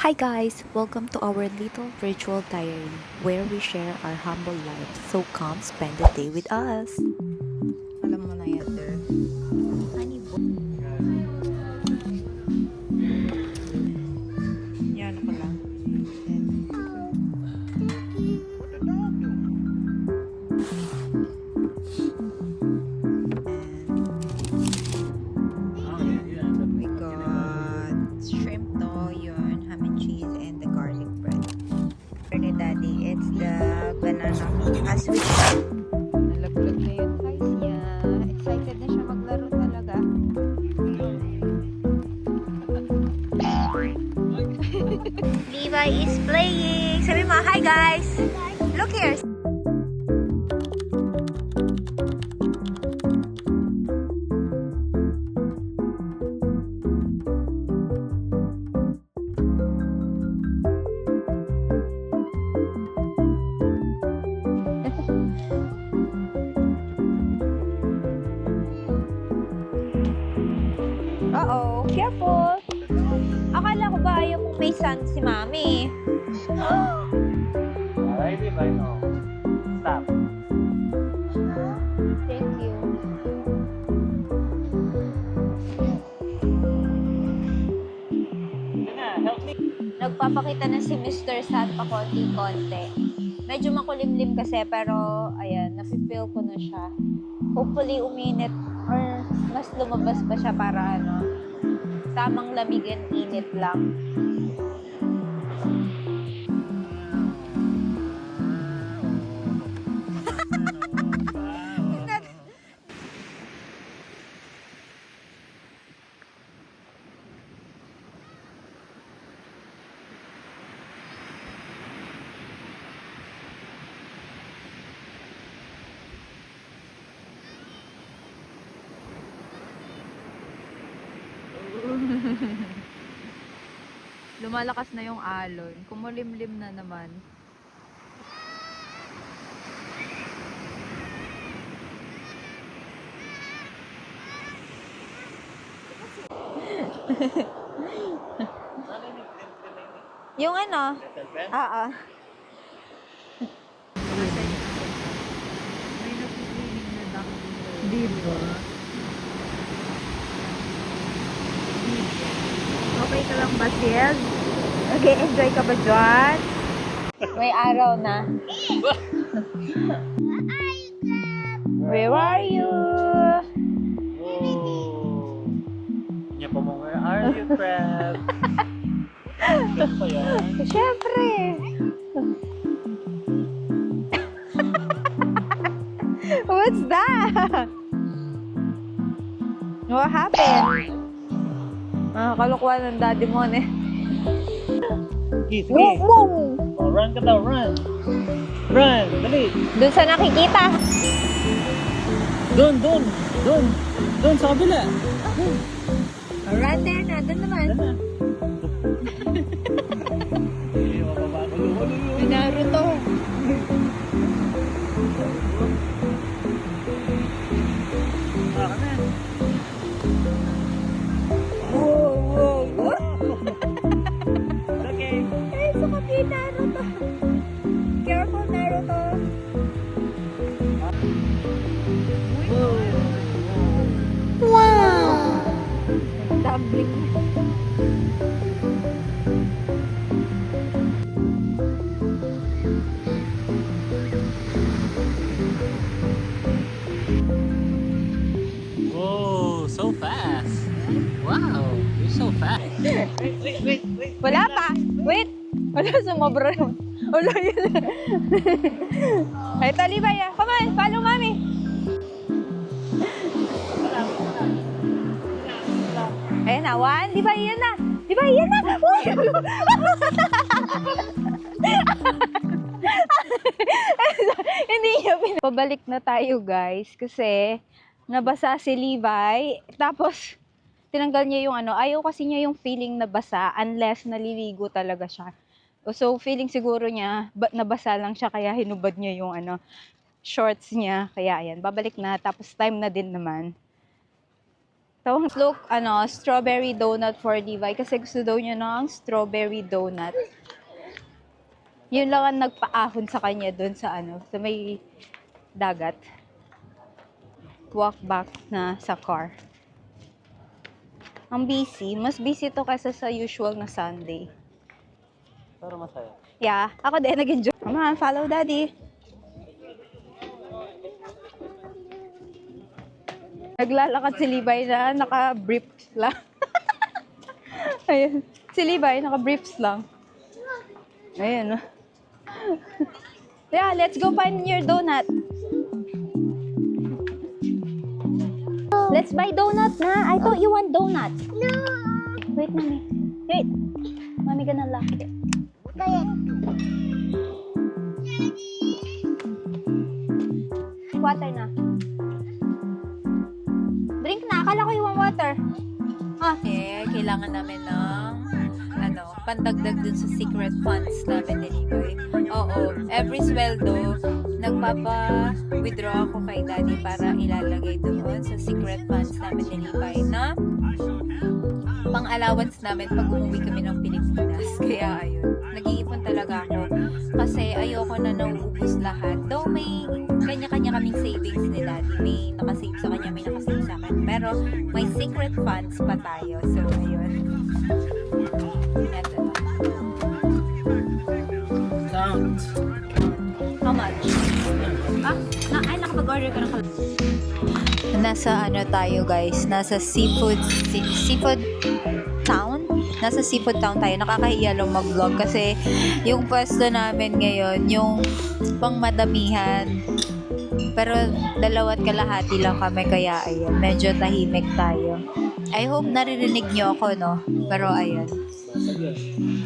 Hi guys! Welcome to our little virtual diary where we share our humble lives. So come spend the day with us! Alam mo na yan, sir. Honey bo. Yan ako lang. We got shrimp to, yun, ham and cheese, and the garlic bread. Ni Daddy, it's the banana sweet. Nalaglag na yung guys niya. Excited na siya maglaro talaga. Levi is playing. Sabi mo, hi guys. Look here. Uh-oh, careful. Akala ko ba ayaw mong may sun si Mami? Alright, Levi, no. Stop. Thank you. Sige na, help me. Nagpapakita na si Mr. Sun pa konti-konti. Medyo makulimlim kasi pero ayan, nafe-feel ko na siya. Hopefully uminit or mas lumabas pa siya para tamang lamig and init lang. Lumalakas na yung alon. Kumulimlim na naman. Yung ano? Oo. May nagpipiling na duck dito. Diba? Okay ka lang ba, Sil? Okay, enjoy ka ba dyan? May araw na. Where are you? Oh. Niya pa mo, where are you, crab? Ano pa yan? Siyempre. What's that? What happened? Kalukuhan ng daddy mo, eh. Sige, sige. Whoa, whoa! Oh, run ka daw, run. Run, dali. Doon sa nakikita. Doon, doon, doon. Doon, sa kabila. Right there na. Doon naman. Doon na. Eh, mababa. Ulo. Naruto. Baka na. Whoa, whoa, whoa! Okay. Ay, sukat yung Naruto. Careful, Naruto. Wow. Tumbling. Whoa, so fast. Wow, you're so fast. Wait. Wala pa. Wait. Wala, sumobra naman. Wala yun. Ay, talibay ah. Come on, follow Mami. Ayan na, one. Di ba yan na? Di ba yan na? Uy! Hindi niya Pabalik na tayo guys kasi nabasa si Levi. Tapos tinanggal niya yung ayaw kasi niya yung feeling na basa unless naliligo talaga siya. So feeling siguro niya nabasa lang siya kaya hinubad niya yung shorts niya. Kaya ayan, babalik na tapos time na din naman. Tawang look, strawberry donut for Levi kasi gusto daw niya ng strawberry donut. Yun lang ang nagpaahon sa kanya doon sa sa may dagat. Walk back na sa car. Ang busy. Mas busy to kaysa sa usual na Sunday. Pero masaya. Yeah, ako din nag-enjoy. Come on, follow daddy. Naglalakad si Levi na naka-briefs lang. Ayun. Si Levi naka-briefs lang. Ayun. Yeah, let's go find your donut. Let's buy donut na. I thought you want donut. No. Wait, mommy. Wait. Mommy gonna lock it. Water na. Drink na. Akala ko you want water. Eh, kailangan namin ng pandagdag dun sa secret funds namin ni Levi. Oo, every sweldo, nagpapa-withdraw ako kay daddy para ilalagay doon sa secret funds namin ni Levi na pang-allowance namin pag umuwi kami ng Pilipinas. Kaya ayun, nag-iipon talaga ako kasi ayoko na nauubos lahat. Though may kanya-kanya kaming savings ni daddy. May nakasave sa kanya, may nakasave sa akin. Pero may secret funds pa tayo. So, ayun. Ito. Count. How much? Nakapag-order ka ng Nasa tayo guys? Nasa seafood town? Nasa seafood town tayo. Nakakahiya lang mag-vlog kasi yung pwesto namin ngayon, yung pangmadamihan. Pero 2 kalahati lang kami kaya ayun, medyo tahimik tayo. I hope naririnig nyo ako, no? Pero ayun.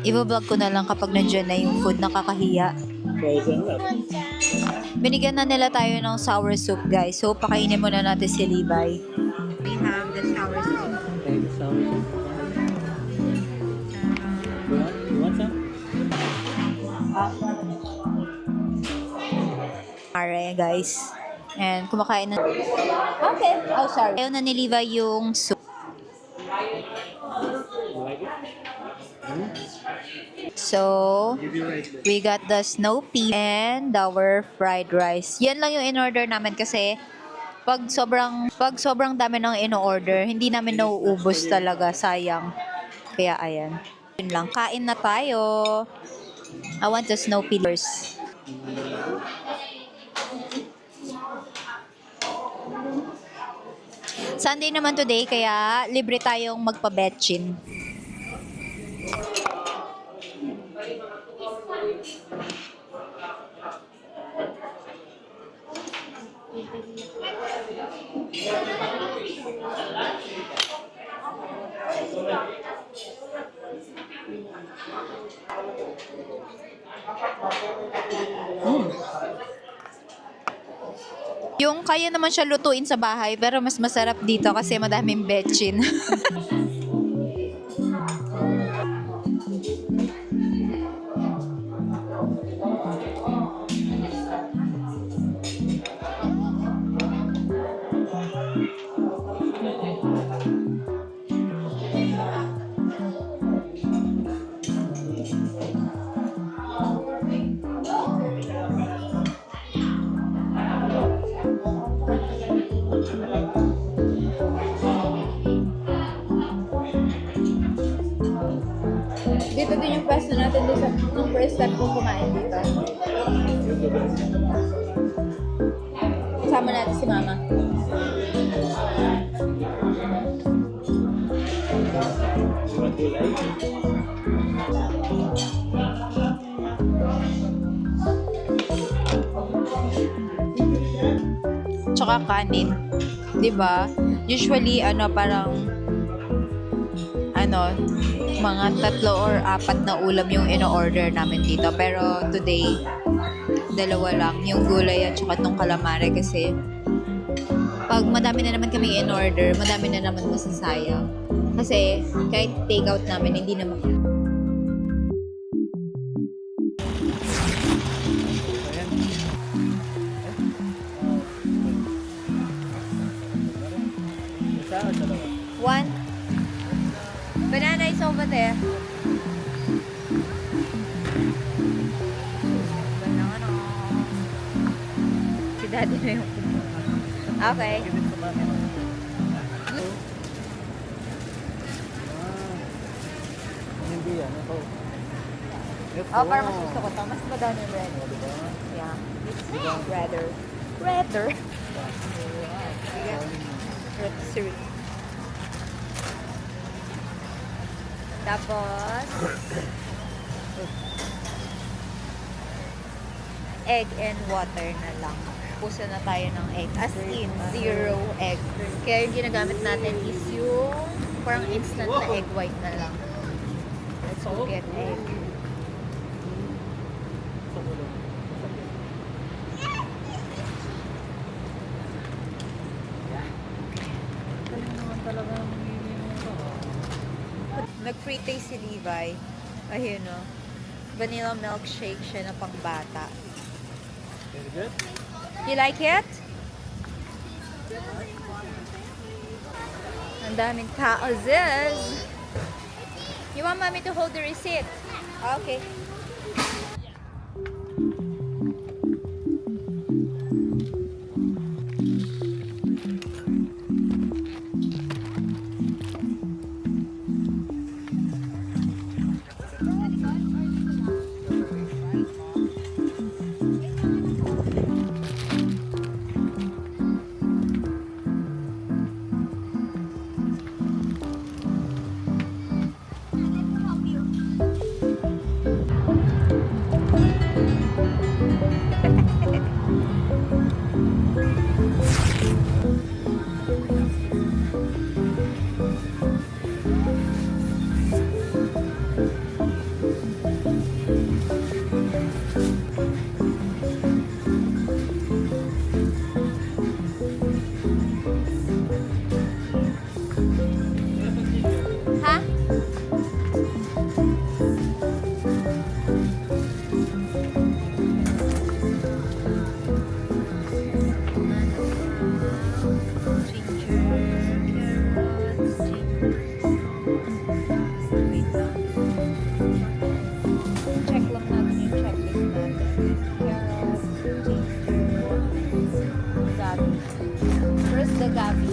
I-vlog ko na lang kapag nandiyan na yung food, nakakahiya. Frozen up. Binigyan na nila tayo ng sour soup, guys. So, pakainin muna natin si Levi. We have the sour soup. Okay, the sour soup. You want some? Alright, guys. And kumakain na. Okay. Oh, sorry. Ayaw na ni Levi yung soup. You like it? So, Give you rice. we got the snow pea and our fried rice. Yan lang yung in-order namin kasi pag sobrang dami ng in-order, hindi namin nauubos talaga, sayang. Kaya ayan. Yun lang, kain na tayo. I want the snow pea first. Sunday naman today, kaya libre tayong magpa-betchin. Yung kaya naman siya lutuin sa bahay, pero mas masarap dito kasi madaming betchin. Dito din yung pwesto natin doon sa nung first time kong kumain dito. Kasama natin si Mama. You want gulay? Tsaka kanin. 'Di ba? Usually parang mga 3 or 4 na ulam yung ino-order namin dito. Pero today, 2 lang. Yung gulay at saka tong calamari kasi pag madami na naman kami in-order, madami na naman masasayang. Kasi kahit take-out namin, hindi naman. Isa o dalawa? ba, te? Banana. Si daddy na yung kumuha. Okay. Give it to mommy. Hindi yan. Ito. Oh, para mas gusto ko to. Mas madami red. Yeah. It's redder. Redder. Red syrup. Tapos, egg and water na lang. Puso na tayo ng egg. As in, 0 egg. Kaya yung ginagamit natin is yung parang instant na egg white na lang. Let's go get egg. Nag-free taste si Levi. Ayun o. Vanilla milkshake siya na pang bata. Is it good? You like it? Ang daming tao, Ziz. You want mommy to hold the receipt? Okay. Ha? Check lang natin yung checklist natin. Carrots, ginger, gabi. First the gabi.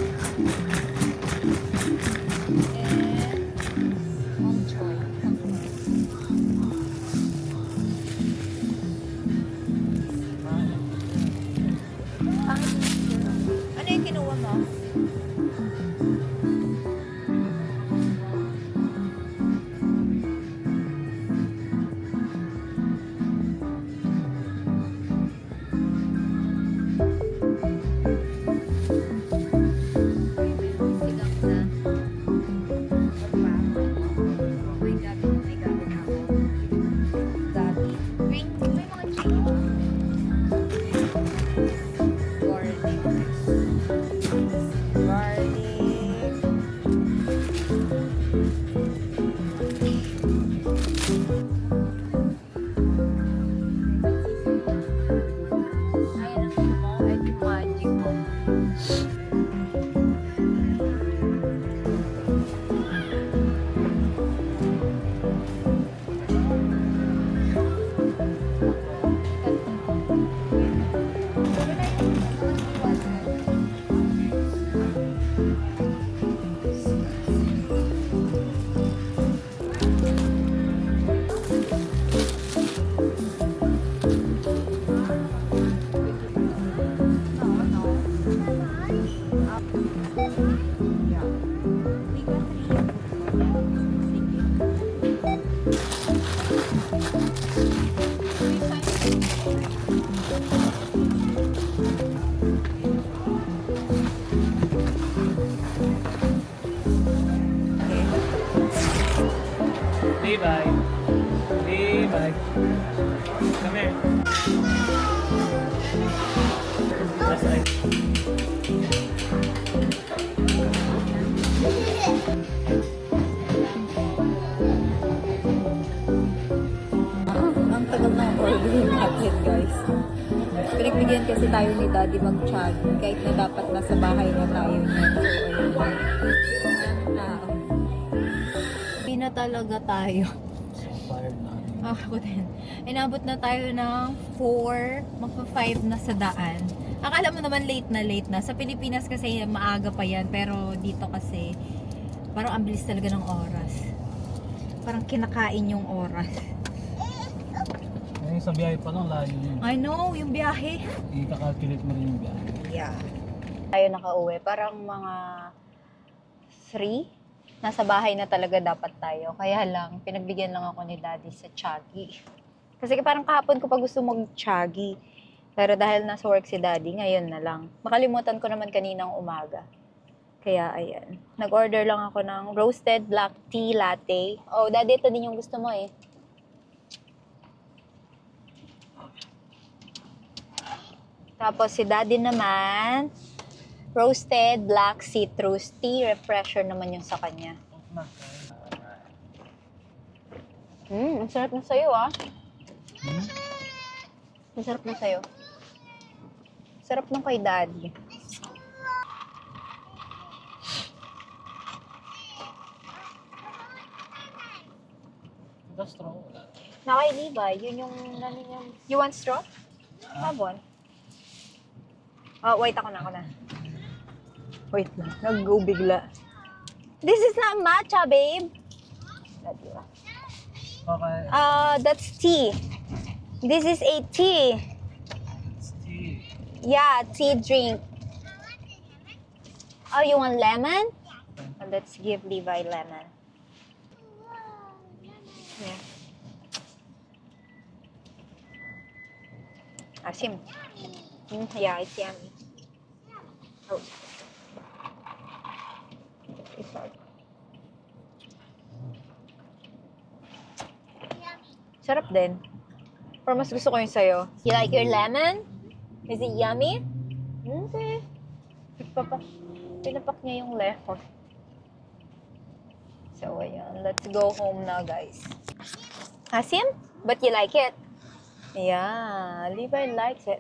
And mong choy. Ano yung kinuha mo? Levi. Levi. Come here. That's nice. Ang tagal ng order natin, guys. Pinagbigyan kasi tayo ni Daddy mag-chat kahit na dapat nasa bahay na tayo niya. So, ayun. Na, talaga tayo. So tired na. Ako din. Inabot na tayo ng 4, magpa-5 na sa daan. Akala mo naman late na. Sa Pilipinas kasi maaga pa yan, pero dito kasi parang ang bilis talaga ng oras. Parang kinakain yung oras. Ngayon sa biyahe pa lang, layo yun. I know, yung biyahe. I-calculate mo rin yung biyahe. Yeah. Tayo nakauwi. Parang mga 3. Nasa bahay na talaga dapat tayo. Kaya lang, pinagbigyan lang ako ni Daddy sa Chaggy. Kasi parang kahapon ko pa gusto mag-Chaggy. Pero dahil nasa work si Daddy, ngayon na lang. Makalimutan ko naman kaninang umaga. Kaya ayan. Nag-order lang ako ng roasted black tea latte. Oh, Daddy, ito din yung gusto mo eh. Tapos si Daddy naman, roasted black citrus tea. Refresher naman yung sa kanya. Ang sarap na sa'yo ah. Ang sarap na sa'yo. Sarap nung kay Daddy. Ito straw. Na kay Levi, yun yung namin yung... You want straw? Have one. Oh, wait, ako na. Wait lang, nag-go bigla. This is not matcha, babe. Okay. That's tea. This is a tea. It's tea. Yeah, tea drink. Oh, you want lemon? Let's give Levi lemon. Yeah. Asim. Yeah, it's yummy. Oh. It's hard. Sarap din. Pero mas gusto ko yung sa'yo. You like your lemon? Is it yummy? Okay. Pinapak niya yung lemon. So, ayan. Let's go home now, guys. Asim? But you like it? Yeah. Levi likes it.